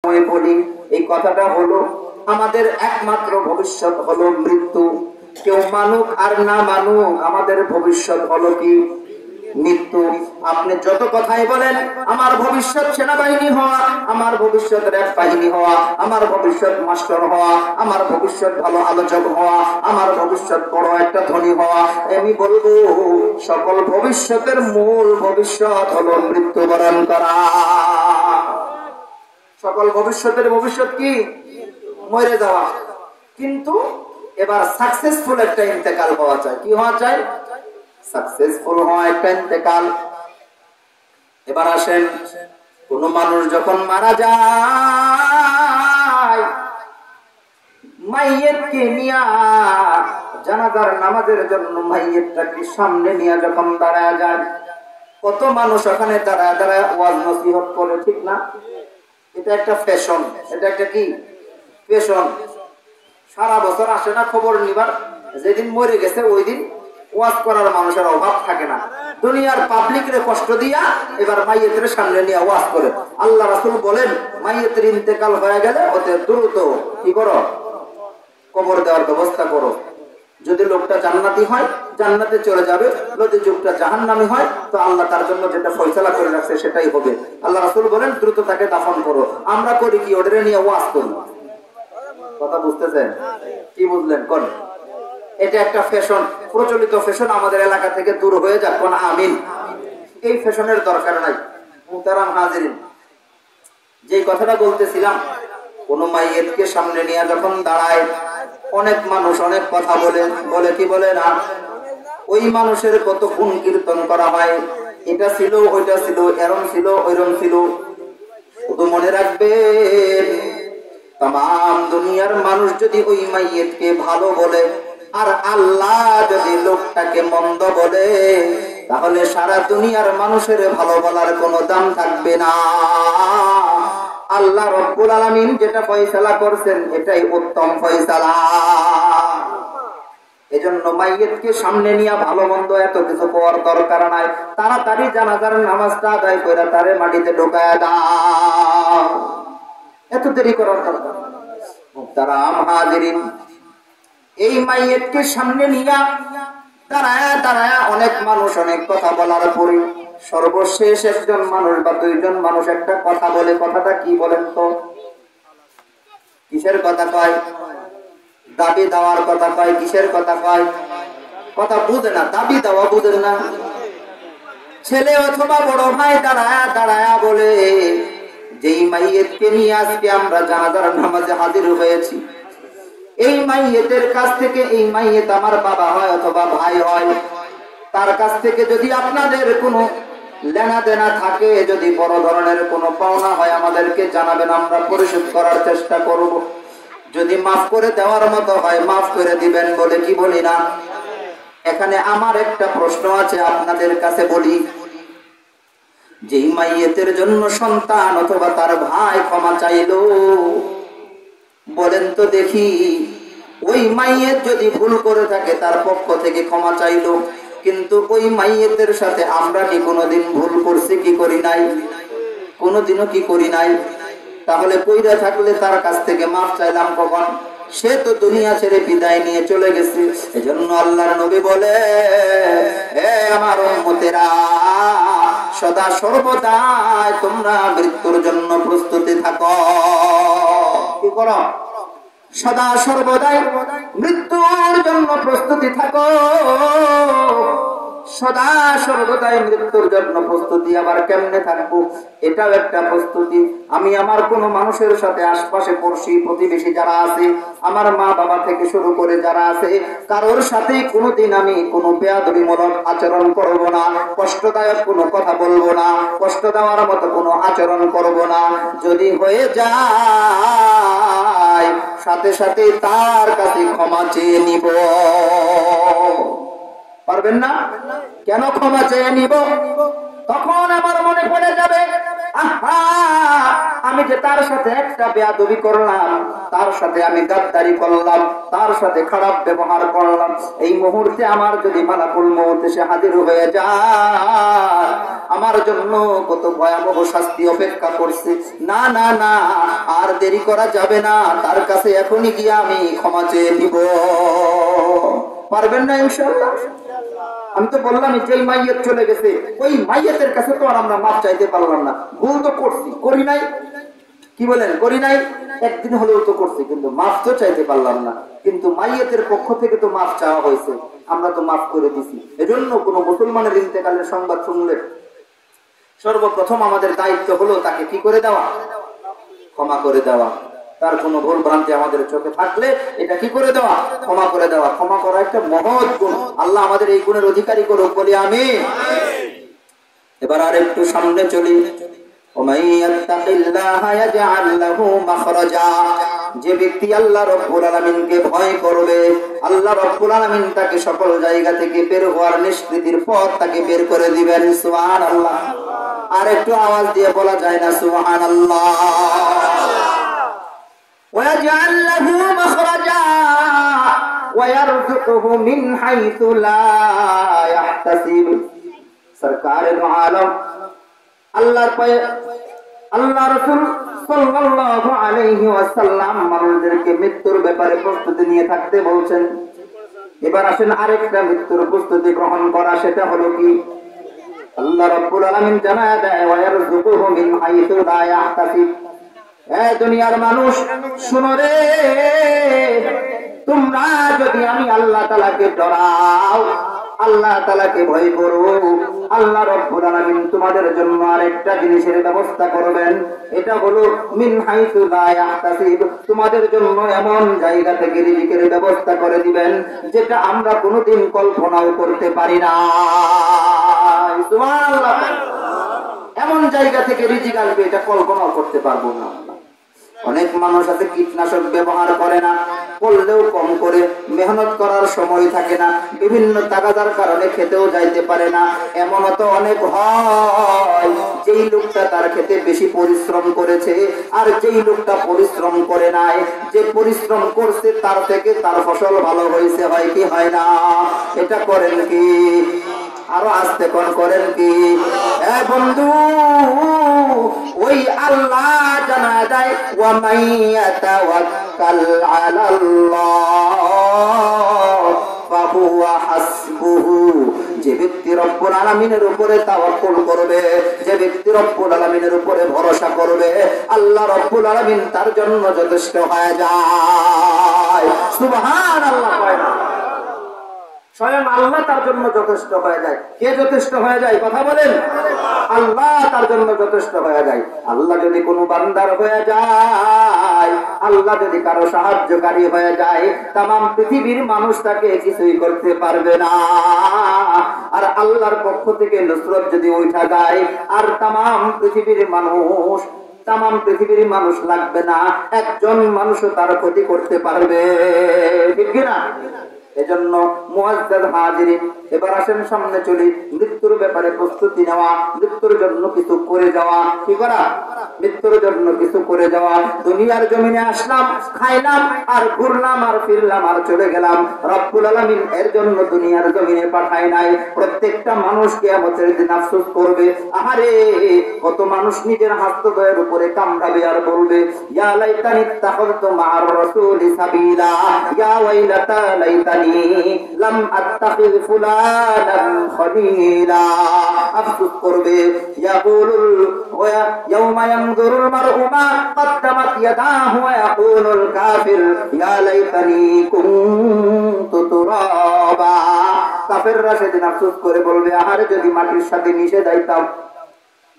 বলি এই কথাটা হলো আমাদের একমাত্র ভবিষ্যৎ হলো মৃত্যু। কেউ মানুক আর না মানুক, আমাদের ভবিষ্যৎ হলো কি? মৃত্যু। আপনি যত কথাই বলেন আমার ভবিষ্যৎ সেনাবাহিনী হওয়া, আমার ভবিষ্যৎ র্যাব বাহিনী হওয়া, আমার ভবিষ্যৎ মাস্টার হওয়া, আমার ভবিষ্যৎ ভালো আলোচক হওয়া, আমার ভবিষ্যৎ বড় একটা ধনী হওয়া, আমি বলবো সকল ভবিষ্যতের মূল ভবিষ্যৎ হলো মৃত্যুবরণ করা। সকল ভবিষ্যতের ভবিষ্যৎ কি? মরে যাওয়া। কিন্তু এবার সাকসেসফুল একটা ইন্তেকাল হওয়া চাই। কি হওয়া চাই? সাকসেসফুল হওয়া একটা ইন্তেকাল। এবার আসেন, কোন মানুষ যখন মারা যায়, মাইয়েতকে নিয়া জানাজার নামাজের জন্য মাইয়েতটাকে সামনে নিয়ে যখন দাঁড়ায় যায়, কত মানুষ ওখানে দাঁড়ায় দাঁড়ায় ওয়াজ নসিহত করে, ঠিক না? এটা একটা ফ্যাশন। এটা একটা কি ফ্যাশন? সারা বছর আসে না খবর নিবার, যেদিন মরে গেছে ওই দিন ওয়াজ করার মানুষের অভাব থাকে না। দুনিয়ার পাবলিকরে কষ্ট দিয়া এবার মাইয়েতের সামনে নিয়ে ওয়াজ করে। আল্লাহ রাসূল বলেন, মাইয়েতের ইন্তেকাল হয়ে গেলে ওতে দ্রুত কি করো? কবর দেওয়ার ব্যবস্থা করো। যদি লোকটা জান্নাতি হয় জান্নাতে চলে যাবে, যদি লোকটা জাহান্নামী হয় তো আল্লাহ তার জন্য যেটা ফয়সালা করে রাখছে সেটাই হবে। আল্লাহ রাসূল বলেন দ্রুত তাকে দাফন করো। আমরা করি কি? ওদের নিয়ে ওয়াজ করি। কথা বুঝতেছেন? কি বুঝলেন? কোন এটা একটা ফ্যাশন, প্রচলিত ফ্যাশন আমাদের এলাকা থেকে দূর হয়ে যাক। কোন আমিন। এই ফ্যাশনের দরকার নাই। মুহতারাম হাজিরিন, যে কথাটা বলতেছিলাম, কোন মাইয়েতকে সামনে নিয়ে যখন দাঁড়ায় অনেক মানুষ অনেক কথা বলে কি বলে না? ওই মানুষের কত গুণ কীর্তন করা হয়, এটা ছিল ওইটা ছিল, এরম ছিল ওইরম ছিল। শুধু মনে রাখবেন, তাম দুনিয়ার মানুষ যদি ওই মাইয়েতকে ভালো বলে আর আল্লাহ যদি লোকটাকে মন্দ বলে, তাহলে সারা দুনিয়ার মানুষের ভালো বলার কোনো দাম থাকবে না। আল্লাহ রব্বুল আলামিন যেটা ফয়সালা করছেন এটাই উত্তম ফয়সালা। এজন্য মাইয়েতকে সামনে নিয়ে ভালো মন্দ এত কিছু পাওয়ার দরকার নাই। তাড়াতাড়ি জানাজার নামাজটা আদায় করে তারে মাটিতে ঢুকায় দাও। এত দেরি করার দরকার নাই। মুহতারাম হাজিরিন, এই মাইয়েতকে সামনে নিয়ে দাঁড়ায় দাঁড়ায় অনেক মানুষ অনেক কথা বলার পরে সর্বশেষ একজন মানুষ বা দুইজন মানুষ একটা কথা বলে। কথাটা কি বলেন তো? কিসের কথা কয়? দাবি দেওয়ার কথা কয়। কিসের কথা কয়? কথা বুঝে না, দাবি দেওয়া বুঝেন না। ছেলে অথবা বড় ভাই দাঁড়ায় দাঁড়ায় বলে, যেই মাইয়েতকে নিয়ে আজকে আমরা জানাজার নামাজে হাজির হয়েছি, এই মাইয়েতের কাছ থেকে, এই মাইয়েত আমার বাবা হয় অথবা ভাই হয়, তার কাছ থেকে যদি আপনাদের কোনো লেনা দেনা থাকে, যদি বড় ধরনের কোনো পাওনা হয় আমাদেরকে জানাবেন, আমরা পরিশোধ করার চেষ্টা করব। যদি মাফ করে দেওয়ার মতো হয় মাফ করে দিবেন, বলে কি বলি না? এখানে আমার একটা প্রশ্ন আছে আপনাদের কাছে, বলি, যেই মাইয়েতের জন্য সন্তান অথবা তার ভাই ক্ষমা চাইলো, বলেন তো দেখি, ওই মাইয়েত যদি ভুল করে থাকে তার পক্ষ থেকে ক্ষমা চাইলো, কিন্তু ওই মাইয়েতের সাথে আমরা কি কোনোদিন ভুল করছি? কি করি নাই? কোনোদিনও কি করি নাই? তাহলে কইরা থাকলে তার কাছ থেকে মাফ চাইলাম কখন? সে তো দুনিয়া ছেড়ে বিদায় নিয়ে চলে গেছে। এজন্য আল্লাহর নবী বলে, হে আমার উম্মতেরা, সদা সর্বদা তোমরা মৃত্যুর জন্য প্রস্তুতি থাকো। কি করো? সদা সর্বদাই মৃত্যুর জন্য প্রস্তুতি থাকো। সদা সর্বদাই মৃত্যুর জন্য প্রস্তুতি। আবার কেমনে থাকবো? এটাও একটা প্রস্তুতি। আমি আমার কোনো মানুষের সাথে আশপাশে পড়শি প্রতিবেশী যারা আছে, আমার মা বাবা থেকে শুরু করে যারা আছে, কারোর সাথে কোনোদিন আমি কোনো বেয়াদবিমূলক আচরণ করব না, কষ্টদায়ক কোনো কথা বলবো না, কষ্ট দেওয়ার মতো কোনো আচরণ করব না। যদি হয়ে যায় সাথে সাথে তার কাছে ক্ষমা চেয়ে নিব। পারবেন না? কেন ক্ষমা চেয়ে নিব? তখন আমার মনে পড়ে যাবে, আহা, আমি যে তার সাথে একটা বেয়াদবি করলাম, তার সাথে আমি গাদ্দারি করলাম, তার সাথে খারাপ ব্যবহার করলাম, এই মুহূর্তে আমার যদি মালাকুল মউত এসে হাজির হয়ে যায়, আমার জন্য কত ভয়াবহ শাস্তি অপেক্ষা করছে। না না না, দেরি করা যাবে না, তার কাছে এখনই গিয়ে আমি ক্ষমা চেয়ে নিব। পারবেন না ইনশাআল্লাহ? আমি তো বললাম যেই মাইয়াত চলে গেছে ওই মাইয়াতের কাছে তো আর আমরা মাফ চাইতে পারলাম না। ভুল তো করছি, করি নাই? কি বলেন, করি নাই? একদিন হলেও তো করছি, কিন্তু মাফ তো চাইতে পারলাম না। কিন্তু মাইয়াতের পক্ষ থেকে তো মাফ চাওয়া হয়েছে, আমরা তো মাফ করে দিছি। এজন্য কোন মুসলমানের ইন্তেকালের সংবাদ শুনলে সর্বপ্রথম আমাদের দায়িত্ব হলো তাকে কি করে দেওয়া? ক্ষমা করে দেওয়া। তার কোনো ভুল ভ্রান্তি আমাদের চোখে থাকলে এটা কি করে দেওয়া? ক্ষমা করে দেওয়া। ক্ষমা করা একটা মহৎ গুণ। আল্লাহ আমাদের এই গুণের অধিকারী করুক, বলি আমিন। এবার আর একটু সামনে চলি। যে ব্যক্তি আল্লাহ রাব্বুল আলামিনকে ভয় করবে, আল্লাহ রাব্বুল আলামিন তাকে সকল জায়গা থেকে বের হওয়ার নিষ্কৃতির পথ তাকে বের করে দিবেন। সুবহানাল্লাহ। আর একটু আওয়াজ দিয়ে বলা যায় না সুবহানাল্লাহ? ويجعل له مخرجا ويرزقه من حيث لا يحتسب। সরকার দো আলম আল্লাহ রাসূল সাল্লাল্লাহু আলাইহি ওয়াসাল্লাম মানুষদেরকে মৃত্যুর ব্যাপারে প্রস্তুতি নিয়ে থাকতে বলছেন। এবার আসেন আরেকটা মৃত্যুর প্রস্তুতি গ্রহণ করা, সেটা হলো কি? আল্লাহ রাব্বুল আলামিন জানায় দেয় ওয়ায়ারযুকুহু মিন হাইসু লা ইয়াহতাসিব। দুনিয়ার মানুষ শুনো রে, তোমরা যদি আমি আল্লাহ তাআলাকে ডরাও, আল্লাহ তাআলাকে ভয় করো, আল্লাহ রাব্বুল আলামিন তোমাদের জন্য আরেকটা জিনিসের ব্যবস্থা করবেন। এটা হলো মিন হাইসু লা ইয়াহতাসিব। তোমাদের জন্য এমন জায়গা থেকে রিজিকের ব্যবস্থা করে দিবেন যেটা আমরা কোনোদিন কল্পনাও করতে পারি না। সুবহানাল্লাহ। এমন জায়গা থেকে রিজিক আসবে এটা কল্পনাও করতে পারবো না। অনেক মানুষ আছে কীটনাশক ব্যবহার করে না, করলেও কম করে, মেহনত করার সময় থাকে না, বিভিন্ন তাগাদার কারণে খেতেও যাইতে পারে না। এমনও তো অনেক হয় যেই লোকটা তার খেতে বেশি পরিশ্রম করেছে আর যেই লোকটা পরিশ্রম করে নাই, যে পরিশ্রম করছে তার থেকে তার ফসল ভালো হয়েছে, হয় কি হয় না? এটা করেন কি? আরো আস্তে কোন করেন কি? বন্ধু, ওই আল্লাহ জানা যায় ওয়া মাইয়াতাওয়াক্কাল আলাল্লাহ ফাহুয়া হাসবুহু। যে ব্যক্তি রব্বুল আলামিনের উপরে তাওয়াক্কুল করবে, যে ব্যক্তি রব্বুল আলামিনের উপরে ভরসা করবে, আল্লাহ রব্বুল আলামিন তার জন্য যথেষ্ট হয়ে যায়। সুবহানাল্লাহ। স্বয়ং আল্লাহ তার জন্য যথেষ্ট হয়ে যায়। কে যথেষ্ট হয়ে যায়? কথা বলেন। আল্লাহ তার জন্য যথেষ্ট হয়ে যায়। আল্লাহ যদি কোনো বান্দার হয়ে যায়, আল্লাহ যদি কারো সাহায্যকারী হয়ে যায়, তামাম পৃথিবীর মানুষ তাকে কিছুই করতে পারবে না। আর আল্লাহর পক্ষ থেকে নুসরত যদি উঠা যায়, আর তামাম পৃথিবীর মানুষ লাগবে না, একজন মানুষও তার ক্ষতি করতে পারবে, ঠিক কিনা? এজন্য মুআজ্জাজ হাজিরিন, এবার আসেন সামনে চলি। মৃত্যুর ব্যাপারে প্রস্তুতি নেওয়া, মৃত্যুর জন্য কিছু করে যাওয়া। কি করা? মৃত্যুর জন্য কিছু করে যাওয়া। দুনিয়ার জমিনে আসলাম, খাইলাম আর ঘুরলাম আর ফিরলাম আর চলে গেলাম। রব্বুল আলামিন এর জন্য দুনিয়ার জমিনে পাঠায় নাই। প্রত্যেকটা মানুষ কিয়ামতের দিন আফসোস করবে। আহারে, কত মানুষ নিজের হস্তদ্বয়ের উপরে কামড়াবে আর বলবে ইয়া লাইতানি ইত্তাখাযতু মা'আর রাসূলি সাবিলা, ইয়া ওয়াইলাতা লাইতানি লাম আত্তাখিয ফুলানান খলিলা। আফসোস করবে। ইয়াউমা ইয়ানজুরুল মার'উ মা কদ্দামাত ইয়াদাহু ওয়া ইয়াকুলুল কাফির ইয়া লাইতানি কুনতু তুরাবা। কাফেররা সেদিন আফসোস করে বলবে আহারে, যদি মাটির সাথে মিশে যাইতাম।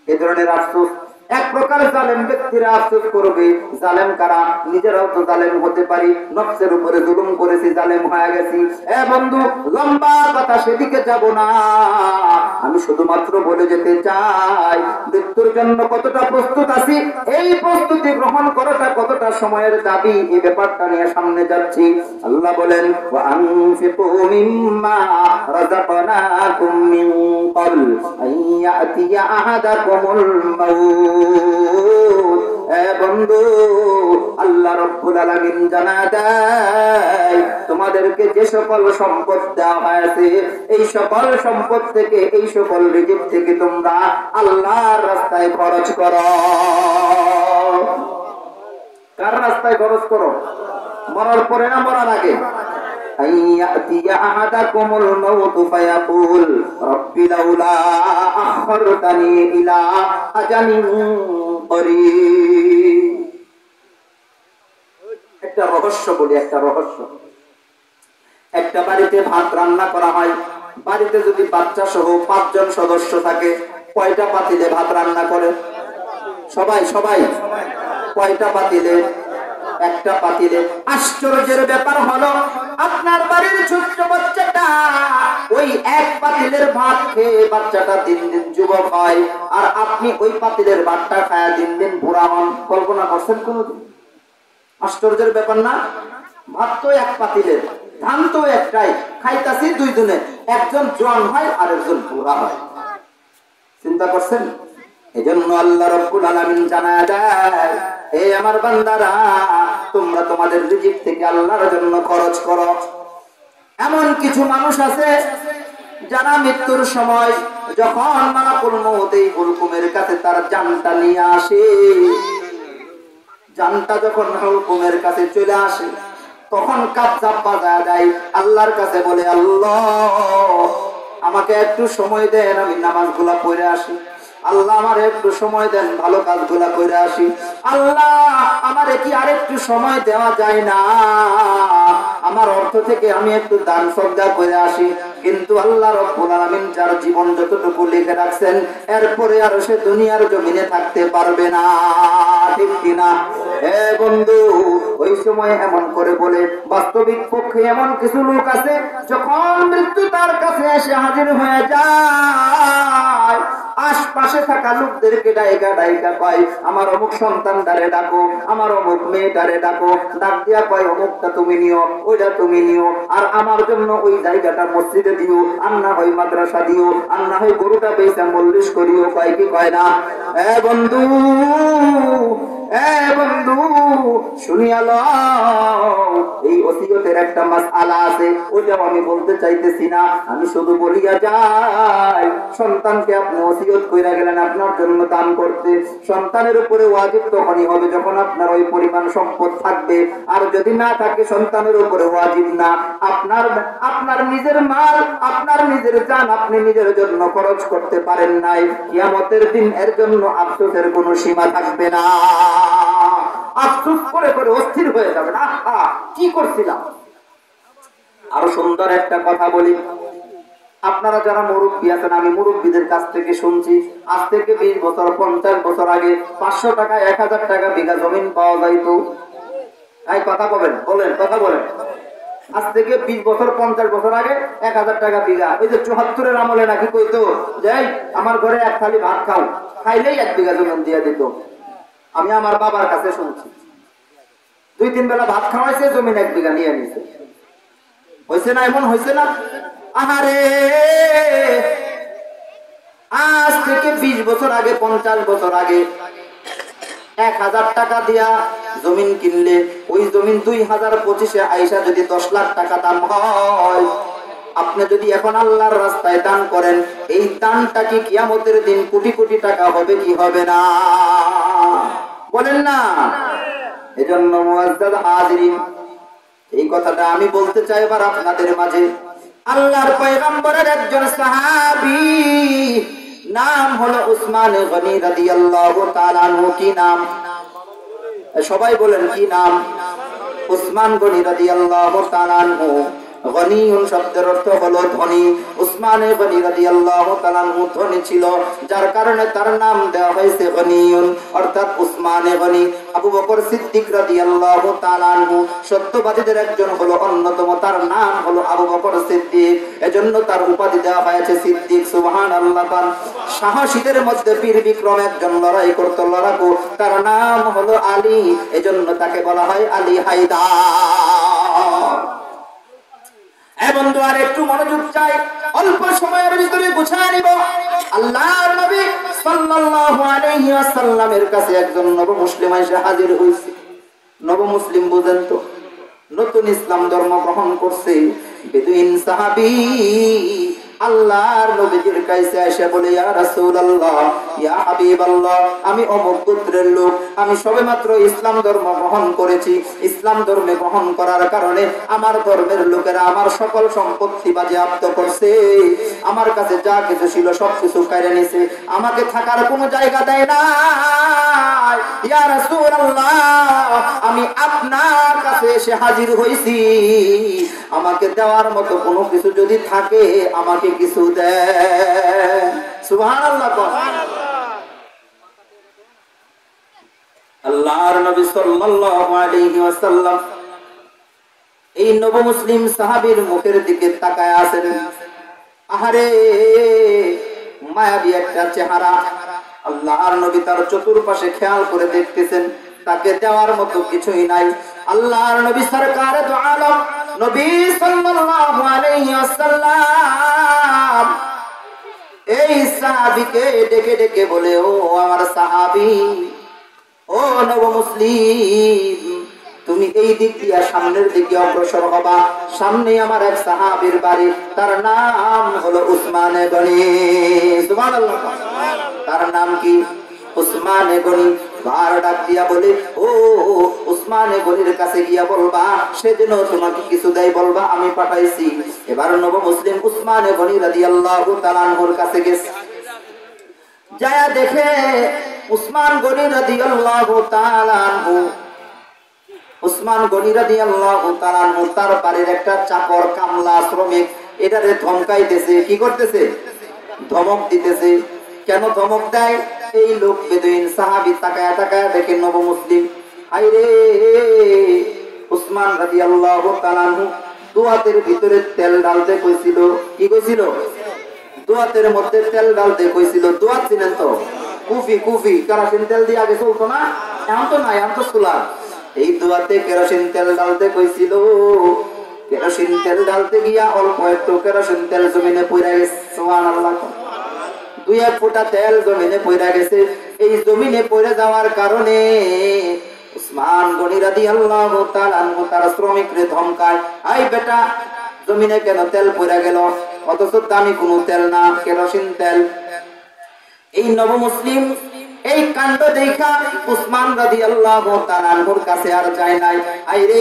এই ধরনের আফসোস এক প্রকার জালেম ব্যক্তিরা আফসোস করবে। জালেম কারা? নিজেরাও তো জালেম হতে পারি, নফসের উপরে জুলুম করেছি, জালেম হয়ে গেছি। বন্ধু, লম্বা কথা সেদিকে যাব না, আমি শুধুমাত্র বলে যেতে চাই মৃত্যুর জন্য কতটা প্রস্তুত আছি, এই প্রস্তুতি গ্রহণ করাটা কতটা সময়ের দাবি, এই ব্যাপারটা নিয়ে সামনে যাচ্ছি। আল্লাহ বলেন ওয়া আনফিকু মিম্মা রাযাকনাকুম মিন ক্বাবল আইয়াতিয়া আহাদাকুমুল মাউত। বন্ধু, আল্লাহ রাব্বুল আলামিন জানা দেয় তোমাদেরকে যে সকল সম্পদ দেওয়া হয়েছে, এই সকল সম্পদ থেকে, এই সকল রিজিক থেকে তোমরা আল্লাহর রাস্তায় খরচ করো। কার রাস্তায় খরচ করো? মরার পরে না মরার আগে? আইয়াতিয়া আহাদাকুমুল মাউত ফায়াকুল রাব্বি লাউলা আখখারতানি ইলা আজালিন করিব। একটা রহস্য বলি, একটা রহস্য। একটা বাড়িতে ভাত রান্না করা হয়, বাড়িতে যদি বাচ্চা সহ 5 জন সদস্য থাকে, কয়টা পাতিলে ভাত রান্না করে? সবাই সবাই কয়টা পাতিলে? একটা পাতিলে। আশ্চর্যের ব্যাপার হলো আপনার বাড়ির ছোট্ট বাচ্চাটা ওই এক পাতিলের ভাত খেয়ে বাচ্চাটা দিন দিন যুবক হয়, আর আপনি ওই পাতিলের ভাতটা খায়া দিন দিন বুড়া হন। কল্পনা করছেন কোনদিন? আশ্চর্যের ব্যাপার না? ভাত তো এক পাতিলের, ধান তো একটাই, খাইতাছি 2 দিনে, একজন জোয়ান হয় আর একজন বুড়া হয়। চিন্তা করছেন? এজন্য আল্লাহ রাব্বুল আলামিন জানায় দেয়, হে আমার বান্দারা, তোমরা তোমাদের রিজিক থেকে আল্লাহর জন্য খরচ করো। এমন কিছু মানুষ আছে যারা মৃত্যুর সময় যখন মালাকুল মউত এই হুলকুমের কাছে তার জানটা নিয়ে আসে, জানটা যখন হুলকুমের কাছে চলে আসে, তখন কাপ-চাপ বাজায় দেয়, আল্লাহর কাছে বলে, আল্লাহ আমাকে একটু সময় দেন, আমি নামাজগুলা পড়ে আসি। আল্লাহ আমার একটু সময় দেন, ভালো কাজগুলা করে আসি। আল্লাহ আমারে কি আরেকটু সময় দেওয়া যায় না? আমার অর্থ থেকে আমি একটু দান সদকা করে আসি। কিন্তু আল্লাহ রাব্বুল আলামিন যার জীবন যতটুকু লিখে রাখছেন, এরপরে আর সে দুনিয়ার জমিনে থাকতে পারবে না। ঠিক কিনা? হে বন্ধু, ওই সময় এমন করে বলে, বাস্তবিক পক্ষে এমন কিছু লোক আছে যখন মৃত্যু তার কাছে এসে হাজির হয়ে যায়, আশপাশে থাকা লোকদেরকে ডাইকা ডাইকা কয়, আমার অমুক সন্তানটারে ডাকো, আমার অমুক মেয়েটারে ডাকো, ডাক দিয়া কয়, অমুকটা তুমি নিও, ওইটা তুমি নিও, আর আমার জন্য ওই জায়গাটা মসজিদে দিও, আর না হয় মাদ্রাসা দিও, আর না হয় গরুটা বেচা মল্লিশ করিও। কয় কি কয় না? বন্ধু, বন্ধু শুনিয়া লও, এই ওসিয়তের একটা মাসআলা আছে, ওইটাও আমি বলতে চাইতেছি না, আমি শুধু বলিয়া যাই, সন্তানকে আপনি ওসিয়ত কইরা গেলেন আপনার জন্য দান করতে, সন্তানের উপরে ওয়াজিব তখনই হবে যখন আপনার ওই পরিমাণ সম্পদ থাকবে, আর যদি না থাকে সন্তানের উপরে ওয়াজিব না। আপনার নিজের মাল, আপনার নিজের জান আপনি নিজের জন্য খরচ করতে পারেন নাই, কিয়ামতের দিন এর জন্য আফসোসের কোনো সীমা থাকবে না। আফসোস করে করে অস্থির হয়ে যাবে না, কি করছিলাম। আরো সুন্দর একটা কথা বলি, আপনারা যারা মুরব্বী আছেন, আমি মুরব্বীদের কাছ থেকে শুনছি, আজ থেকে 20 বছর 50 বছর আগে 500 টাকা 1000 টাকা বিঘা জমিন পাওয়া যাইতো। এই কথা বলেন, কথা বলেন। আজ থেকে 20 বছর 50 বছর আগে 1000 টাকা বিঘা। ওই যে 74-এর আমলে নাকি কইতো যে আমার ঘরে এক থালি ভাত খাও, খাইলেই 1 বিঘা জমিন দিয়ে দিত। আমি আমার বাবার কাছে শুনছি, 2-3 বেলা ভাত খাওয়াইছে, জমিন 1 বিঘা নিয়ে নিছে। হয়েছে না? এমন হয়েছে না? আহারে, আজ থেকে 20 বছর আগে 50 বছর আগে 1000 টাকা দিয়া জমিন কিনলে, ওই জমিন 2025-এ আইসা যদি 10 লাখ টাকা দাম হয়, আপনি যদি এখন আল্লাহর রাস্তায় দান করেন, এই দানটা কি কিয়ামতের দিন কোটি কোটি টাকা হবে কি হবে না? বলেন না? এজন্য মুআজ্জাজ হাজিরিন, এই কথাটা আমি বলতে চাই এবার আপনাদের মাঝে। আল্লাহর পয়গম্বরের একজন সাহাবী, নাম হলো উসমান গনি রাদিয়াল্লাহু তাআলা আনহু। কি নাম? সবাই বলেন কি নাম? উসমান গনি রাদিয়াল্লাহু তাআলা আনহু। গনিউন শব্দের অর্থ হলো ধনী। উসমান গনি রাদিয়াল্লাহু তাআলা আনহু ধনী ছিল, যার কারণে তার নাম দেওয়া হয়েছে গনিউন, অর্থাৎ উসমান গনি। আবু বকর সিদ্দিক রাদিয়াল্লাহু তাআলা আনহু সত্যবাদীদের একজন হলো অন্যতম, তার নাম হলো আবু বকর সিদ্দিক, এজন্য তার উপাধি দেওয়া হয়েছে সিদ্দিক। সুবহানাল্লাহ। সাহসীদের মধ্যে বীর বিক্রম একজন লড়াই করত, লড়াকু, তার নাম হলো আলী, এজন্য তাকে বলা হয় আলী হায়দার। বন্ধু, আর একটু মনোযোগ চাই, অল্প সময়ের ভিতরে বুঝায় নিব। আল্লাহর নবী সাল্লাল্লাহু আলাইহি ওয়াসাল্লামের কাছে একজন নব মুসলিম এসে হাজির হইছে। নব মুসলিম বুঝেন তো, নতুন ইসলাম ধর্ম গ্রহণ করছে, বেদুইন সাহাবী আল্লাহর নবীজির কাছে এসে বলে, ইয়া রাসূলুল্লাহ, ইয়া হাবিবাল্লাহ, আমি অমুক গোত্রের লোক, আমি সবেমাত্র ইসলাম ধর্ম গ্রহণ করেছি। ইসলাম ধর্মে গ্রহণ করার কারণে আমার ধর্মের লোকেরা আমার সকল সম্পত্তি বাজেয়াপ্ত করছে, আমার কাছে যা কিছু ছিল সবকিছু কেড়ে নিছে, আমাকে থাকার কোনো জায়গা দেয় না। ইয়া রাসূলুল্লাহ, আমি আপনার কাছে এসে হাজির হইছি, আমাকে দেওয়ার মতো কোনো কিছু যদি থাকে আমাকে কিছু দেন। সুবহানাল্লাহ। আল্লাহর নবী সাল্লাল্লাহু আলাইহি ওয়াসাল্লাম এই নব মুসলিম সাহাবীর মুখের দিকে তাকায় আছেন। আহারে মায়াবী একটা চেহারা। আল্লাহর নবী তার চতুর্পাশে খেয়াল করে দেখতেছেন, তাকে দেওয়ার মতো কিছুই নাই। আল্লাহর নবী সরকারে দু আলম নবী সাল্লাল্লাহু আলাইহি ওয়াসাল্লাম এই সাহাবীকে ডেকে ডেকে বলে, ও আমার সাহাবী, ও নব মুসলিম, তুমি এই দিক দিয়ে সামনের দিকে অগ্রসর হবা। সামনে আমার এক সাহাবীর বাড়ি, তার নাম হলো উসমানে গনি। সুবহানাল্লাহ। তার নাম কি? উসমানে গনি। বার ডাক দিয়া বলে, ও উসমানে গনির কাছে গিয়া বলবা সে যেন তোমাকে কিছু দেয়, বলবা আমি পাঠাইছি। এবার নব মুসলিম উসমানে গনি রাদিয়াল্লাহু তাআলা আনহুর কাছে গেছে। যায়া দেখে উসমান গনি রাদিয়াল্লাহু তাআলা আনহু, উসমান গনি রাদিয়াল্লাহু তাআলা আনহু তার বাড়ির একটা চাকর, কামলা, শ্রমিক, এটারে ধমকাইতেছে। কি করতেছে? ধমক দিতেছে। কেন ধমক দেয়? এই লোক বেদুইন সাহাবী তাকায়া তাকায়া দেখে নব মুসলিম, আইরে উসমান রাদিয়াল্লাহু তাআলা আনহু দুয়াতের ভিতরে তেল ঢালতে কইছিল। কি কইছিল? দুয়াতের মধ্যে তেল ঢালতে কইছিল। দুয়াত ছিলেন তো কুফি কেরোসিন তেল দিয়ে আগে চলতো না, এখন তো নাই, এখন তো সোলার। এই দুয়াতে কেরোসিন তেল ঢালতে কইছিল। কেরোসিন তেল ঢালতে গিয়া অল্প একটু কেরোসিন তেল জমিনে পড়ে গেছে। সুবহানাল্লাহ। দুই এক ফোঁটা তেল জমিনে পড়ে গেছে। এই জমিনে পড়ে যাওয়ার কারণে উসমান গনি রাদিয়াল্লাহু তাআলা আনহু তার শ্রমিকরে ধমকায়, আই বেটা, জমিনে কেন তেল পড়ে গেল? অথচ দামি কোনো তেল না, কেরোসিন তেল। এই নব মুসলিম এই কাণ্ড দেখা উসমান রাদিয়াল্লাহু তাআলা আনহুর কাছে আর যায় নাই। আইরে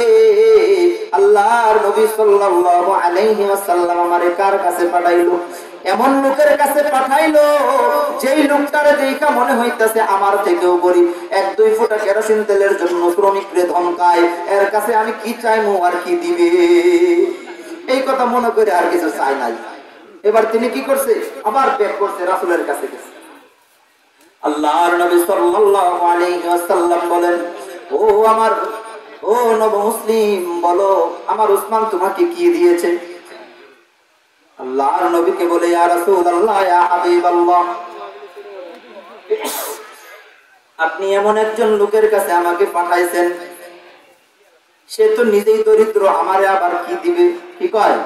আল্লাহর নবী সাল্লাল্লাহু আলাইহি ওয়াসাল্লাম আমারে কার কাছে পাঠাইলো? এমন লোকের কাছে পাঠাইলো যেই লোকটার দেখা মনে হইতাছে আমার থেকেও গরিব, এক দুই ফোঁটা কেরোসিন তেলের জন্য শ্রমিকরে ধমকায়, এর কাছে আমি কি চাইমু আর কি দিবে? এই কথা মনে করে আর কিছু চাই নাই। এবার তিনি কি করছে? আবার ব্যাক করছে, রাসূলের কাছে গেছে। আল্লাহর নবী সাল্লাল্লাহু আলাইহি ওয়াসাল্লাম বলেন, ও নব মুসলিম, বলো আমার উসমান তোমাকে কি দিয়েছে? আল্লাহর নবীকে বলে, ইয়া রাসূলুল্লাহ, ইয়া হাবিবাল্লাহ, আপনি এমন একজন লোকের কাছে আমাকে পাঠাইছেন, সে তো নিজেই দরিদ্র, আমারে আবার কি দিবে? কি কয়?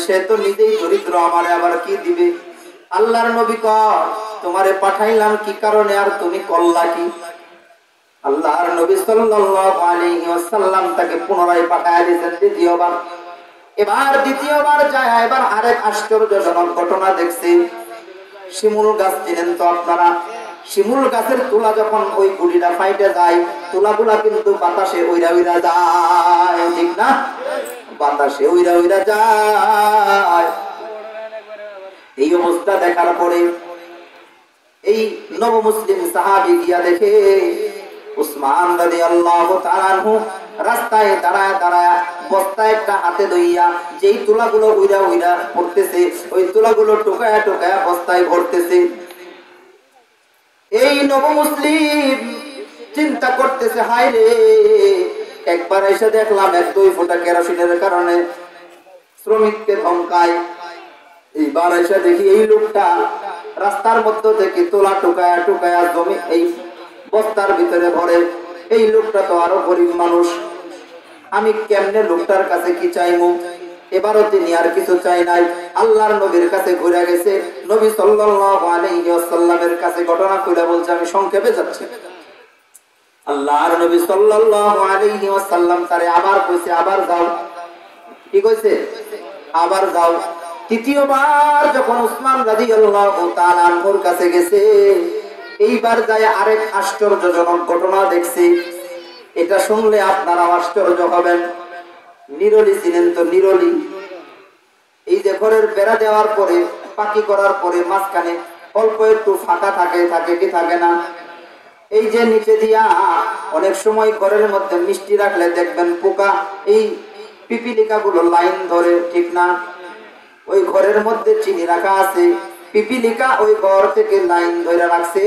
সে তো নিজেই দরিদ্র, আমারে আবার কি দিবে? আল্লাহর নবী কয়, তোমারে পাঠাইলাম কি কারণে, আর তুমি করলা কি? আল্লাহর নবী সাল্লাল্লাহু আলাইহি ওয়াসাল্লাম তাকে পুনরায় পাঠায় দিয়েছেন দ্বিতীয়বার। এবার দ্বিতীয়বার যায়, এবার আরেক আশ্চর্যজনক ঘটনা দেখছি। শিমুল গাছ চিনেন তো আপনারা? শিমুল গাছের তুলা যখন ওই গুড়িটা ফাইটে যায়, তুলাগুলা কিন্তু বাতাসে উইরা উইরা যায়, ঠিক না? বাতাসে উইরা উইরা যায়। এই অবস্থা দেখার পরে এই নব মুসলিম সাহাবী গিয়া দেখে উসমান রাদিয়াল্লাহু তাআলা আনহু রাস্তায় দাঁড়ায় দাঁড়ায় বস্তা একটা হাতে লইয়া যেই তুলাগুলো উইরা উইরা পড়তেছে, ওই তুলাগুলো টোকায়া টোকায়া বস্তায় ভরতেছে। এই নব মুসলিম চিন্তা করতেছে, হায় রে, একবার এসে দেখলাম এক দুই ফোঁটা কেরোসিনের কারণে শ্রমিককে ধমকায়, এইবার এসে দেখি এই লোকটা রাস্তার মধ্য থেকে তোলা টোকায়া টোকায়া জমি এই বস্তার ভিতরে ভরে। এই লোকটা তো আরো গরিব মানুষ, আমি কেমনে লোকটার কাছে কি চাইমু? এবারও তিনি আর কিছু চাই নাই, আল্লাহর নবীর কাছে ঘুরে গেছে। নবী সাল্লাল্লাহু আলাইহি ওয়াসাল্লামের কাছে ঘটনা কইরা বলছে, আমি সংক্ষেপে যাচ্ছি। আল্লাহর নবী সাল্লাল্লাহু আলাইহি ওয়াসাল্লাম তারে আবার কইছে, আবার যাও। কি কইছে? আবার যাও। তৃতীয়বার যখন উসমান রাদিয়াল্লাহু তাআলা আনহুর কাছে গেছে, এইবার যায় আরেক আশ্চর্যজনক ঘটনা দেখছি। এটা শুনলে আপনারা আশ্চর্য হবেন। নিরলি ছিলেন তো নিরলি, এই যে ঘরের বেড়া দেওয়ার পরে পাকি করার পরে মাঝখানে অল্প একটু ফাঁকা থাকে কি থাকে না? এই যে নিচে দিয়া অনেক সময় ঘরের মধ্যে মিষ্টি রাখলে দেখবেন পোকা এই পিপিলিকা গুলো লাইন ধরে, ঠিক না? ওই ঘরের মধ্যে চিনি রাখা আছে, পিপিলিকা ওই ঘর থেকে লাইন ধরে রাখছে।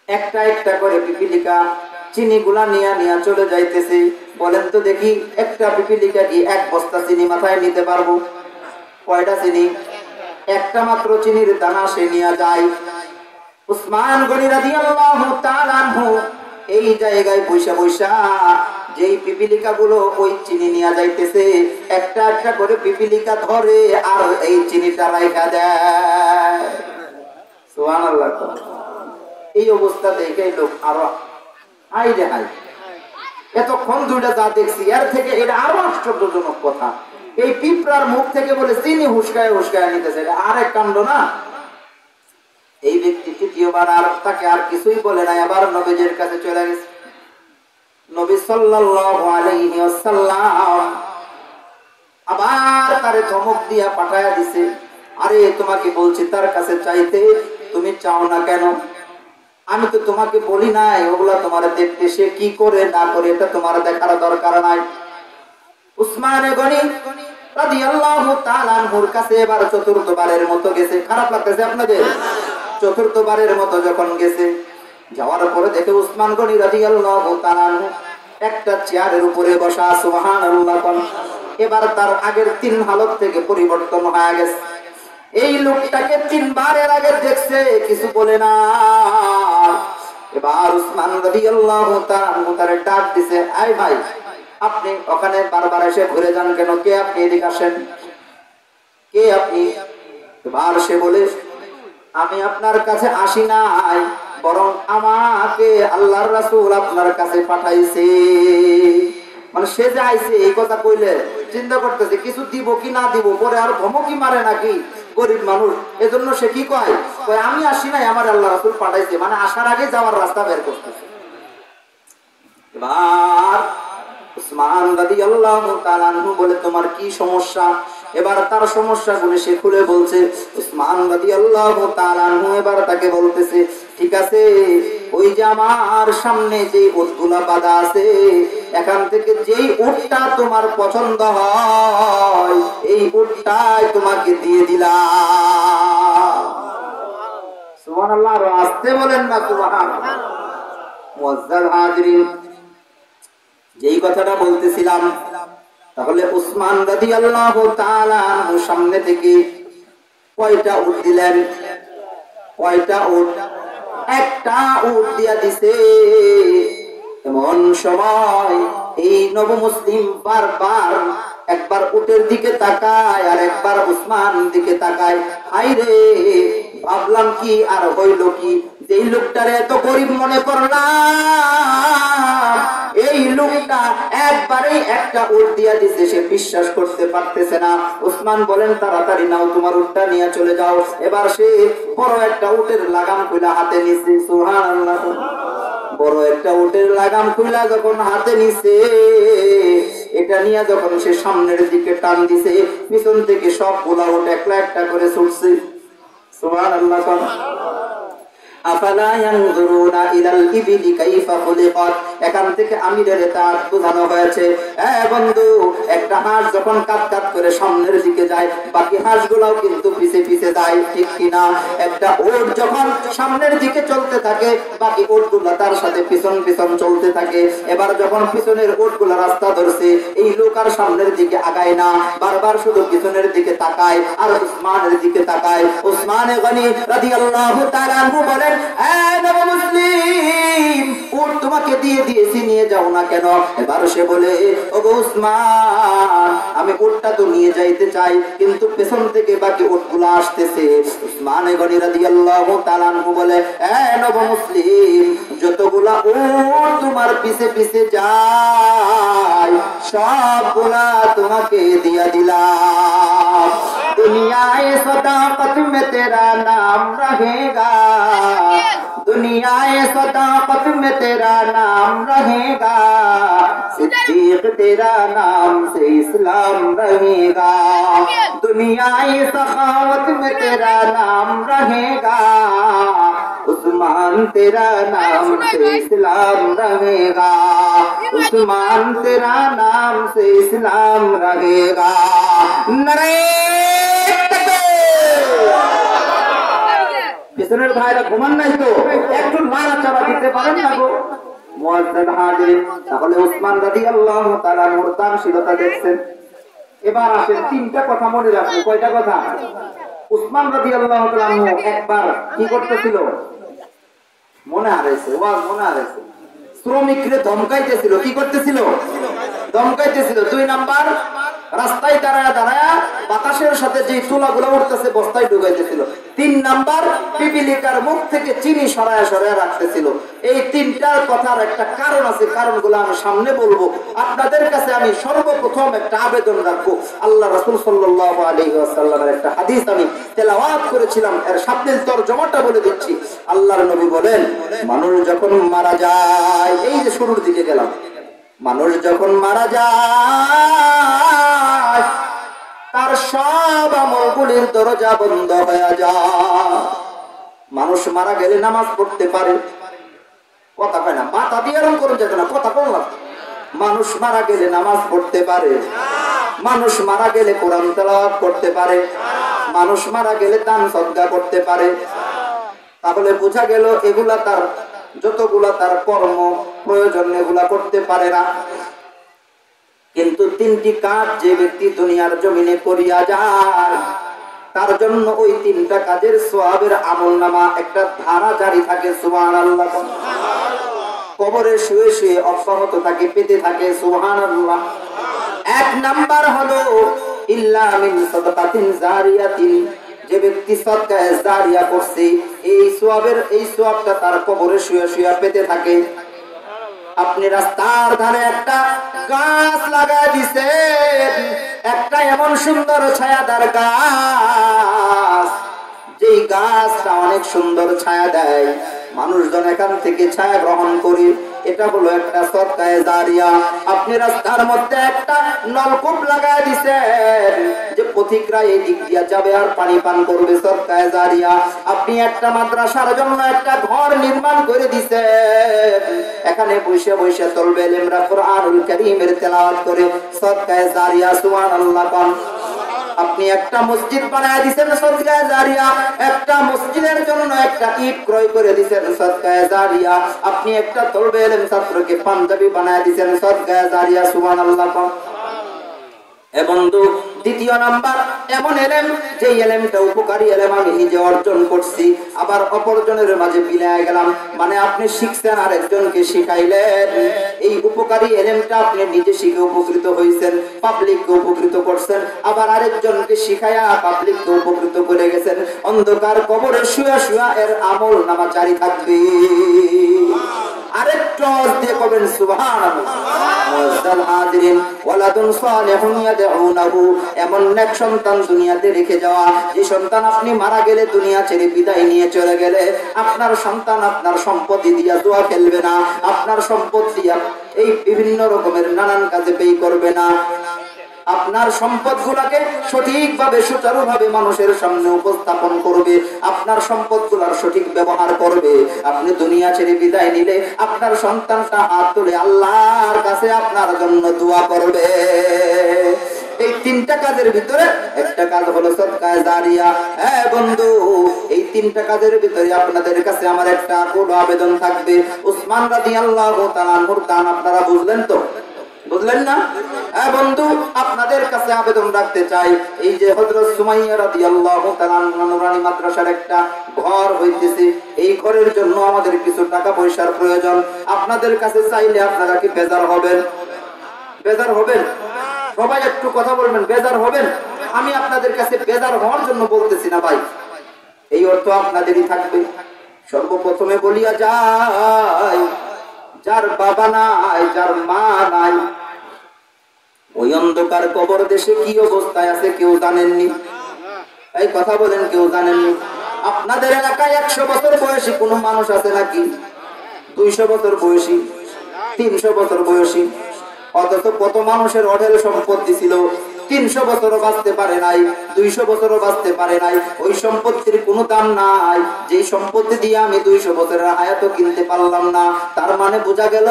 একটা একটা করে পিপিলিকা চিনি গুলা নিয়ে চলে যাইতেছে। বলেন তো দেখি, একটা পিপিলিকা কি এক বস্তা চিনি মাথায় নিতে পারবো? কয়টা চিনি? একটা মাত্র চিনির দানা সে নিয়ে যায়। উসমান গনি রাদিয়াল্লাহু তাআলা আনহু এই জায়গায় বৈশা বৈশা যেই পিপিলিকা গুলো ওই চিনি নিয়ে যাইতেছে, একটা একটা করে পিপিলিকা ধরে আর এই চিনিটা রাইখা দেয়। সুবহানাল্লাহ। এই অবস্থা দেখে লোক আরো হাই রে হাই, এতক্ষণ দুইটা যা দেখছি এর থেকে এটা আরো আশ্চর্যজনক কথা। এই পিঁপড়ার মুখ থেকে বলে চিনি হুসকায় হুসকায় নিতেছে, আরেক কাণ্ড না? এই ব্যক্তি তৃতীয়বার আর তাকে আর কিছুই বলে নাই, আবার নবীজির কাছে চলে গেছে। নবী সাল্লাল্লাহু আলাইহি ওয়াসাল্লাম আবার তারে ধমক দিয়া পাঠায়া দিছে, আরে তোমাকে বলছি তার কাছে চাইতে, তুমি চাও না কেন? আমি তো তোমাকে বলি নাই ওগুলা তোমার দেখতে, সে কি করে না করে এটা তোমার দেখার দরকার নাই। উসমান গনি রাদিয়াল্লাহু তাআলা আনহুর কাছে এবার চতুর্থবারের মতো গেছে। খারাপ লাগতেছে আপনাদের? চতুর্থবারের মতো যখন গেছে, যাওয়ার পরে দেখে উসমান গনি রাদিয়াল্লাহু তাআলা আনহু একটা চেয়ারের উপরে বসা। সুবহানাল্লাহ। এবার তার আগের তিন হালত থেকে পরিবর্তন হয়ে গেছে। এই লোকটাকে তিনবারের আগে দেখছে, কিছু বলে না। এবার উসমান রাদিয়াল্লাহু তাআলা আনহু তারে ডাক দিছে, আই ভাই, আপনি ওখানে বারবার এসে ঘুরে যান কেন? কে আপনি? এদিকে আসেন। কে আপনি? এবার সে বলে, আমি আপনার কাছে আসি নাই, বরং আমাকে আল্লাহর রাসূল আপনার কাছে পাঠাইছে। মানে সে যে আইছে এই কথা কইলে চিন্তা করতেছে কিছু দিব কি না দিব, পরে আর ধমকি মারে নাকি? গরিব মানুষ, এজন্য সে কি কয়, আমি আসি নাই, আমার আল্লাহ রাসূল পাঠাইছে। মানে আসার আগে যাওয়ার রাস্তা বের করতেছে। এবার উসমান রাদিয়াল্লাহু তাআলা আনহু বলে, তোমার কি সমস্যা? এবার তার সমস্যাগুলো সে খুলে বলছে। উসমান রাদিয়াল্লাহু তাআলা আনহু এবার তাকে বলতেছে, ঠিক আছে, ওই যে আমার সামনে যে উটগুলা বাঁধা আছে, এখান থেকে যেই উটটা তোমার পছন্দ হয় এই উটটাই তোমাকে দিয়ে দিলাম। সুবহানাল্লাহ। আর আসতে বলেন না সুবহানাল্লাহ। মুআজ্জাল হাজিরিন, যেই কথাটা বলতেছিলাম, তাহলে উসমান রাদিয়াল্লাহু তাআলা আনহু সামনে থেকে কয়টা উট দিলেন? কয়টা উট? একটা উট দিয়া দিছে। এমন সময় এই নব মুসলিম বারবার একবার উটের দিকে তাকায় আর একবার উসমান দিকে তাকায়। হাই রে, ভাবলাম কি আর হইল কি, যেই লোকটারে এত গরিব মনে করলাম, এই লোকটা একবারেই একটা উট দিয়া দিছে, সে বিশ্বাস করতে পারতেছে না। উসমান বলেন, তাড়াতাড়ি নাও, তোমার উটটা নিয়ে চলে যাও। এবার সে বড় একটা উটের লাগাম খুলে হাতে নিছে। সুবহানাল্লাহ। বড় একটা উটের লাগাম খুলে যখন হাতে নিছে, এটা নিয়ে যখন সে সামনের দিকে টান দিছে, পিছন থেকে সবগুলা উট একটা একটা করে ছুটছে। সুবহানাল্লাহ। আফালা ইয়ানজুরুনা ইলাল ইবিলি কাইফা খুলিকাত। এখান থেকে আমিরের তার বোঝানো হয়েছে, বন্ধু, একটা হাঁস যখন কাট কাট করে সামনের দিকে যায়, বাকি হাঁসগুলোও কিন্তু পিছে পিছে যায়, ঠিক কিনা? একটা উট যখন সামনের দিকে চলতে থাকে, বাকি উটগুলো তার সাথে পিছন পিছন চলতে থাকে। এবার যখন পিছনের উটগুলো রাস্তা ধরছে, এই লোক আর সামনের দিকে আগায় না, বারবার শুধু পিছনের দিকে তাকায় আর উসমানের দিকে তাকায়। উসমান গনি রাদিয়াল্লাহু তাআলা আনহু বলেন, মুসলিম, উট তোমাকে দিয়ে দিয়েছি, নিয়ে যাও না কেন? এবার সে বলে, ওগো উসমান, আমি উটটা তো নিয়ে যাইতে চাই, কিন্তু পেছন থেকে বাকি উটগুলো আসতেছে। উসমান গনি রাদিয়াল্লাহু তাআলা আনহু বলে, নব মুসলিম, যতগুলা উট তোমার পিছে পিছে যায় সবগুলা তোমাকে দিয়া দিলাম দুনিয়ায় সদাকত में तेरा नाम रहेगा दुनियाए सदाकत में तेरा नाम रहेगा सिद्दीक तेरा नाम से इस्लाम रहेगा दुनियाए सखावत में तेरा नाम रहेगा उस्मान तेरा नाम से इस्लाम रहेगा उस्मान तेरा नाम से इस्लाम रहेगा नारे পিছনের ভাইরা ঘুমান নাই তো একটু মারা চাপা দিতে পারেন না গো মুআজ্জাল হাজির তাহলে ওসমান রাদিয়াল্লাহু তাআলা মূর্তানশীলতা দেখছেন এবার আসেন তিনটা কথা মনে রাখুন কয়টা কথা ওসমান রাদিয়াল্লাহু তাআলা একবার কি করতেছিল মনে হারাইছে ওয়াজ মনে হারাইছে শ্রমিকরে ধমকাইতেছিল কি করতেছিল ধমকাইতেছিল দুই নাম্বার রাস্তায় দাঁড়ায় দাঁড়ায় বাতাসের সাথে যে তুলাগুলো উঠতেছে বস্তায় ঢুকাইতেছিল তিন নাম্বার পিপিলিকার মুখ থেকে চিনি সরায় সরায় রাখতেছিল এই তিনটার কথার একটা কারণ আছে কারণগুলো আমি সামনে বলবো আপনাদের কাছে আমি সর্বপ্রথম একটা আবেদন রাখবো আল্লাহ রাসূল সাল্লাল্লাহু আলাইহি ওয়াসাল্লামের একটা হাদিস আমি তেলাওয়াত করেছিলাম এর শাব্দিক তরজমাটা বলে দিচ্ছি আল্লাহর নবী বলেন মানুষ যখন মারা যায় এই যে শুরুর দিকে গেলাম মানুষ যখন মারা যায় তার সব আমলগুলির দরজা বন্ধ হয়ে যায় মানুষ মারা গেলে নামাজ পড়তে পারে কথা কয় না মাথা দিয়ে এরকম করে যেত না কথা বললাম মানুষ মারা গেলে নামাজ পড়তে পারে মানুষ মারা গেলে কোরআন তেলাওয়াত করতে পারে মানুষ মারা গেলে দান সদকা করতে পারে তাহলে বোঝা গেল এগুলা তার যতগুলা তার কর্ম প্রয়োজন এগুলা করতে পারে না কিন্তু তিনটি কাজ যে ব্যক্তি দুনিয়ার জমিনে করিয়া যায় তার জন্য ওই তিনটা কাজের সওয়াবের আমলনামা একটা ধারা জারি থাকে সুবহানাল্লাহ কবরে শুয়ে শুয়ে অব্যাহত থাকে পেতে থাকে সুবহানাল্লাহ এক নাম্বার হলো ইল্লা মিন সাদাকাতিন জারিয়াতিন যে ব্যক্তি সদকায়ে জারিয়া করছে এই সওয়াবটা তার কবরে শুয়ে শুয়ে পেতে থাকে আপনি রাস্তার ধারে একটা গাছ লাগায় দিয়েছেন একটা এমন সুন্দর ছায়াদার গাছ যেই গাছটা অনেক সুন্দর ছায়া দেয় মানুষজন এখান থেকে ছায়া গ্রহণ করে এটা হলো একটা সদকায়ে জারিয়া আপনি রাস্তার মধ্যে একটা নলকূপ লাগায় দিয়েছেন যে পথিকরা এই দিক দিয়ে যাবে আর পানি পান করবে সদকায়ে জারিয়া আপনি একটা মাদ্রাসার জন্য একটা ঘর নির্মাণ করে দিয়েছেন এখানে বসে বসে তলবে ইলমরা কুরআনুল কারীমের তেলাওয়াত করে সদকায়ে জারিয়া সুবহানাল্লাহ পান আপনি একটা মসজিদ বানায় দিয়েছেন সদকায়ে জারিয়া একটা মসজিদের জন্য একটা ইট ক্রয় করে দিয়েছেন সদকায়ে জারিয়া আপনি একটা তলবে ইলম ছাত্রকে পাঞ্জাবি বানায় দিয়েছেন সদকায়ে জারিয়া সুবহানাল্লাহ এ বন্ধু দ্বিতীয় নাম্বার এমন ইলম যে ইলমটা উপকারী ইলম আমি নিজে অর্জন করছি আবার অপরজনের মাঝে বিলায় গেলাম মানে আপনি শিখছেন আর একজনকে শিখাইলেন এই উপকারী ইলমটা আপনি নিজে শিখে উপকৃত হইছেন পাবলিককে উপকৃত করছেন আবার আরেকজনকে শিখায়া পাবলিককে উপকৃত করে গেছেন অন্ধকার কবরে শুয়া শুয়া এর আমল নামা জারি থাকবে আরেকটু দিয়ে কবেন সুবহানাল্লাহ মুআজ্জাল হাজিরিন ওয়ালাদুন সালিহুন ইয়াদউনাহু এমন নেক সন্তান দুনিয়াতে রেখে যাওয়া যে সন্তান আপনি মারা গেলে দুনিয়া ছেড়ে বিদায় নিয়ে চলে গেলে আপনার সন্তান আপনার সম্পত্তি দিয়া দোয়া খেলবে না আপনার সম্পত্তি এই বিভিন্ন রকমের নানান কাজে ব্যয় করবে না আপনার সম্পদগুলোকে সঠিকভাবে সুচারুভাবে মানুষের সামনে উপস্থাপন করবে আপনার সম্পদগুলোর সঠিক ব্যবহার করবে আপনি দুনিয়া ছেড়ে বিদায় নিলে আপনার সন্তানটা হাত তুলে আল্লাহর কাছে আপনার জন্য দোয়া করবে এই তিনটা কাজের ভিতরে একটা কাজ হলো সদকায়ে জারিয়া হ্যাঁ বন্ধু এই তিনটা কাজের ভিতরে আপনাদের কাছে আমার একটা বড় আবেদন থাকবে ওসমান রাদিয়াল্লাহু তাআলা আনহুর দান আপনারা বুঝলেন তো বুঝলেন না হ্যাঁ বন্ধু আপনাদের কাছে আবেদন রাখতে চাই এই যে হযরত সুমাইয়া রাদিয়াল্লাহু তাআলা নুরানি মাদ্রাসার একটা ঘর হইতেছে এই ঘরের জন্য আমাদের কিছু টাকা পয়সার প্রয়োজন আপনাদের কাছে চাইলে আপনারা কি বেজার হবেন বেজার হবেন সবাই একটু কথা বলবেন বেজার হবেন আমি আপনাদের কাছে বেজার হওয়ার জন্য বলতেছি না ভাই এই অর্থ আপনাদেরই থাকবে সর্বপ্রথমে বলিয়া যাই যার বাবা নাই, যার মা নাই, ওই অন্ধকার কবর দেশে কি অবস্থায় আছে কেউ জানেননি? এই কথা বলেন, কেউ জানেননি? আপনাদের এলাকায় 100 বছর বয়সী কোন মানুষ আছে নাকি? 200 বছর বয়সী, 300 বছর বয়সী? অথচ কত মানুষের অঢেল সম্পত্তি ছিল, 300 বছরও বাঁচতে পারে নাই, 200 বছরও বাঁচতে পারে নাই। ওই সম্পত্তির কোনো দাম নাই, যে সম্পত্তি দিয়ে আমি 200 বছরের হায়াতও কিনতে পারলাম না। তার মানে বোঝা গেল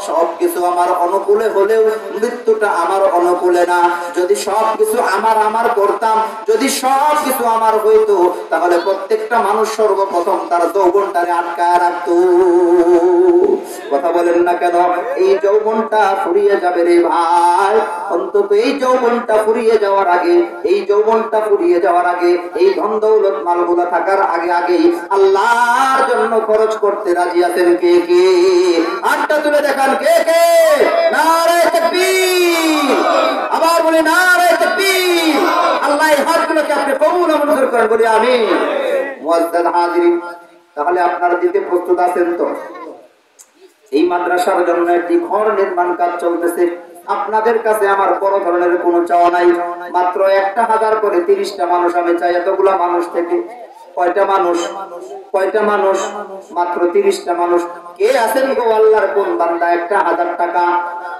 সবকিছু আমার অনুকূলে হলেও মৃত্যুটা আমার অনুকূলে না। যদি সবকিছু আমার করতাম, যদি সবকিছু আমার হইতো, তাহলে প্রত্যেকটা মানুষ সর্বপ্রথম তার যৌবনটারে আটকায় রাখতো। কথা বলেন না কেন? এই যৌবনটা ফুরিয়ে যাবে রে ভাই। অন্তত এই যৌবনটা ফুরিয়ে যাওয়ার আগে, এই যৌবনটা ফুরিয়ে যাওয়ার আগে, এই ধন দৌলত মালগুলা থাকার আগে আগেই আল্লাহর জন্য খরচ করতে রাজি আছেন কে কে? হাতটা তুলে দেখান কে কে? নারে তাকবীর! আবার বলি নারে তাকবীর! আল্লাহ এই হাতগুলোকে আপনি কবুল ও মঞ্জুর করেন, বলি আমিন। মুআজ্জাল হাজিরিন, তাহলে আপনারা দিতে প্রস্তুত আছেন তো? এই মাদ্রাসার জন্য একটি ঘর নির্মাণ কাজ চলতেছে। আপনাদের কাছে আমার বড় ধরনের কোনো চাওয়া নাই, মাত্র 1000 করে 30টা মানুষ আমি চাই। এতগুলা মানুষ থেকে কয়টা মানুষ? কয়টা মানুষ? মাত্র 30টা মানুষ। কে আছেন গো আল্লাহর কোন বান্দা 1000 টাকা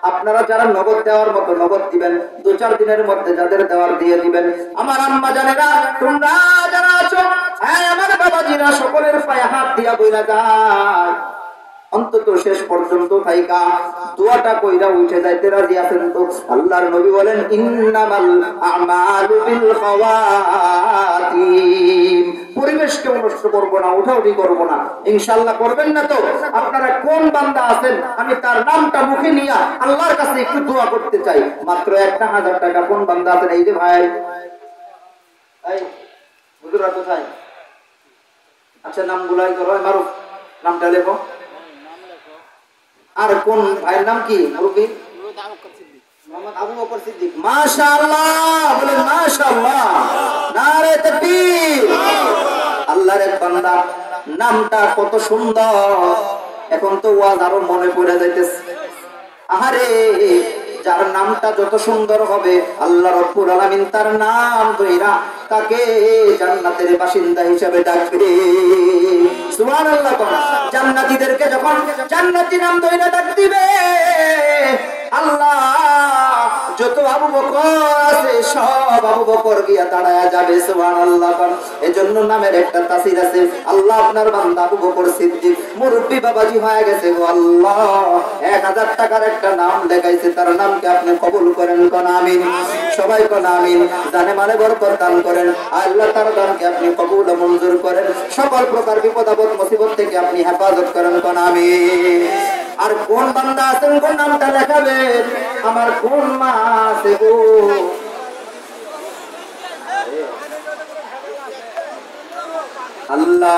আপনারা যারা নগদ দেওয়ার মতো নগদ দিবেন, 2-4 দিনের মধ্যে যাদের দেওয়ার দিয়ে দিবেন। আমার আম্মা জানেরা, তোমরা যারা আছো, হ্যাঁ আমার বাবাজিরা, সকলের পায়ে হাত দিয়া বইলা যায়, অন্তত শেষ পর্যন্ত থাইকা দোয়াটা কইরা উঠে যাইতে রাজি আছেন তো? আল্লাহর নবী বলেন ইন্নামাল আমালু বিল খাওয়াতিম। পরিবেশকে নষ্ট করব না, উঠাউঠি করব না, ইনশাআল্লাহ করবেন না তো? আপনারা কোন বান্দা আছেন আমি তার নামটা মুখে নিয়ে আল্লাহর কাছে একটু দোয়া করতে চাই? মাত্র 1000 টাকা কোন বান্দা আছেন? এই যে ভাই, এই হুজুরা কোথায়? আচ্ছা নামগুলাই করো, মারুফ নামটা লেখো। আর কোন ভাইয়ের নাম কি? মুরব্বি মোহাম্মদ আবু বকর সিদ্দিক। মাশাআল্লাহ, বলেন মাশাআল্লাহ, নারে তাকবীর। আল্লাহর এক বান্দা, নামটা কত সুন্দর। এখন তো ওয়াজ আরো মনে পড়ে যাইতেছে। আহারে, যার নামটা যত সুন্দর হবে আল্লাহ রাব্বুল আলামিন তার নাম ধইরা তাকে জান্নাতের বাসিন্দা হিসেবে ডাকবে। সুবহানাল্লাহ। জান্নাতীদেরকে যখন জান্নাতি নাম ধইরা ডাক দিবে, আল্লাহ যত আবু বকর আছে সব আবু বকর গিয়া দাঁড়ায়া যাবে। সুবহানাল্লাহ। এজন্য নামের একটা তাসির আছে। আল্লাহ আপনার বান্দা আবু বকর সিদ্দিক মুরব্বি বাবাজি হয়ে গেছে গো আল্লাহ, 1000 টাকার একটা নাম লেখাইছে, তার নামকে আপনি কবুল করেন, কোন আমিন। সবাই কোন আমিন। জানে মানে বরকত দান করেন আল্লাহ, তার দানকে আপনি কবুল ও মঞ্জুর করেন। সকল প্রকার বিপদ আপদ মুসিবত থেকে আপনি হেফাজত করেন, কোন আমিন। আর কোন বান্দা আছেন কোন নামটা লেখাবেন? আমার কোন মা আছে গো? আল্লাহ